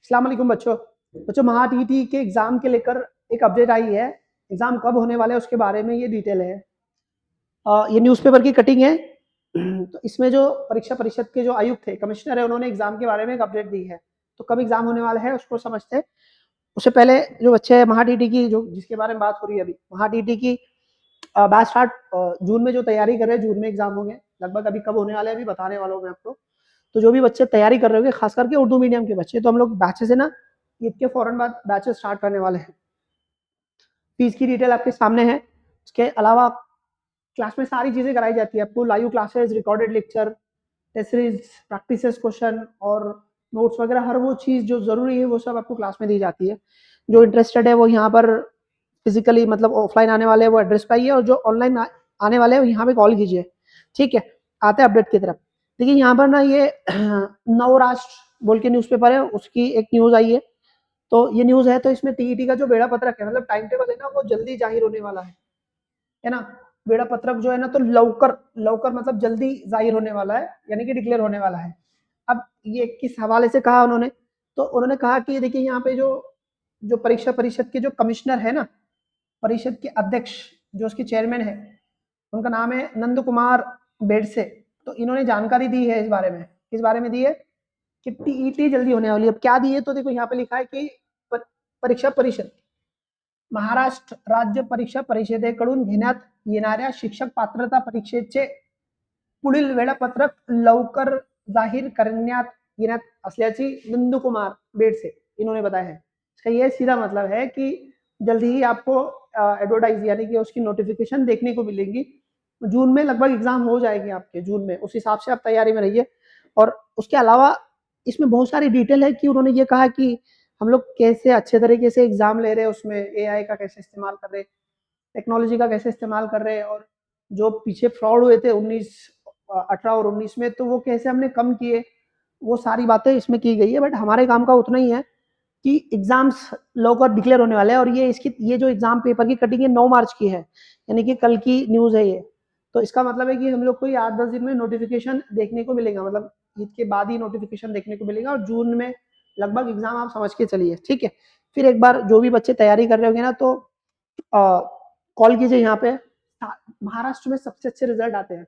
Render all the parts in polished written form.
अस्सलाम वालेकुम बच्चों। महा टीटी के एग्जाम के लेकर एक अपडेट आई है। एग्जाम कब होने वाले हैं उसके बारे में ये डिटेल है। ये न्यूज़पेपर की कटिंग है। तो इसमें जो परीक्षा परिषद के जो आयुक्त थे, कमिश्नर है, उन्होंने एग्जाम के बारे में एक अपडेट दी है। तो कब एग्जाम होने वाला है उसको समझते हैं। उससे पहले जो बच्चे हैं महा टीटी की, जो जिसके बारे में बात हो रही है अभी, महा टीटी की बैच स्टार्ट जून में जो तैयारी कर रहे हैं, जून में एग्जाम होंगे। लगभग अभी कब होने वाले हैं अभी बताने वाला हूँ मैं आपको। तो जो भी बच्चे तैयारी कर रहे होंगे, खास करके उर्दू मीडियम के बच्चे, तो हम लोग बैचेस है ना, ईद के फौरन बाद बैचेस स्टार्ट करने वाले हैं। फीस की डिटेल आपके सामने है। उसके अलावा क्लास में सारी चीज़ें कराई जाती है आपको। Live classes, recorded lecture, test series, practices question और नोट्स वगैरह, हर वो चीज़ जो ज़रूरी है वो सब आपको क्लास में दी जाती है। जो इंटरेस्टेड है वो यहाँ पर फिजिकली मतलब ऑफलाइन आने वाले हैं वो एड्रेस पे आइए, और जो ऑनलाइन आने वाले हैं यहाँ पे कॉल कीजिए। ठीक है, आते हैं अपडेट की तरफ। देखिए यहाँ पर ना ये नवराष्ट्र बोल के न्यूज़पेपर है, उसकी एक न्यूज़ आई है। तो ये न्यूज़ है, तो इसमें टीईटी का जो बेड़ा पत्रक है, मतलब टाइम टेबल है ना, वो जल्दी जाहिर होने वाला है ना। बेड़ा पत्रक जो है ना, तो लवकर लवकर मतलब जल्दी जाहिर होने वाला है, यानी कि डिक्लेयर होने वाला है। अब ये किस हवाले से कहा उन्होंने, तो उन्होंने कहा कि देखिए यहाँ पे जो जो परीक्षा परिषद के जो कमिश्नर है ना, परिषद के अध्यक्ष, जो उसके चेयरमैन है, उनका नाम है नंद कुमार बेडसे। तो इन्होंने जानकारी दी है इस बारे में। किस बारे में दी है कि टीईटी जल्दी होने वाली है। अब क्या दी है, तो देखो यहाँ पे लिखा है कि परीक्षा परिषद, महाराष्ट्र राज्य परीक्षा परिषदेकडून घेण्यात येणाऱ्या शिक्षक पात्रता परीक्षेचे पुढील वेळापत्रक लवकर जाहीर करण्यात येण्यात असल्याची नंदकुमार बेडसे इन्होंने बताया है। इसका ये सीधा मतलब है कि जल्दी ही आपको एडवर्टाइज यानी कि उसकी नोटिफिकेशन देखने को मिलेगी। जून में लगभग एग्जाम हो जाएंगे आपके, जून में। उस हिसाब से आप तैयारी में रहिए। और उसके अलावा इसमें बहुत सारी डिटेल है कि उन्होंने ये कहा कि हम लोग कैसे अच्छे तरीके से एग्जाम ले रहे हैं, उसमें एआई का कैसे इस्तेमाल कर रहे हैं, टेक्नोलॉजी का कैसे इस्तेमाल कर रहे हैं, और जो पीछे फ्रॉड हुए थे 18 और 19 में, तो वो कैसे हमने कम किए, वो सारी बातें इसमें की गई है। बट हमारे काम का उतना ही है कि एग्जाम्स लवकर डिक्लेयर होने वाले हैं। और ये जो एग्जाम पेपर की कटिंग है 9 मार्च की है, यानी कि कल की न्यूज़ है ये। तो इसका मतलब है कि हम लोग को 8-10 दिन में नोटिफिकेशन देखने को मिलेगा, मतलब ईद के बाद ही नोटिफिकेशन देखने को मिलेगा, और जून में लगभग एग्जाम आप समझ के चलिए। ठीक है, फिर एक बार जो भी बच्चे तैयारी कर रहे होंगे ना, तो कॉल कीजिए यहाँ पे। महाराष्ट्र में सबसे अच्छे रिजल्ट आते हैं,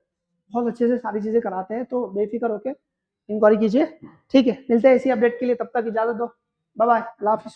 बहुत अच्छे से सारी चीज़ें कराते हैं, तो बेफिक्र होके इंक्वायरी कीजिए। ठीक है, मिलते हैं इसी अपडेट के लिए, तब तक इजाज़त दो। बाय बाय, अल्लाह हाफिज़।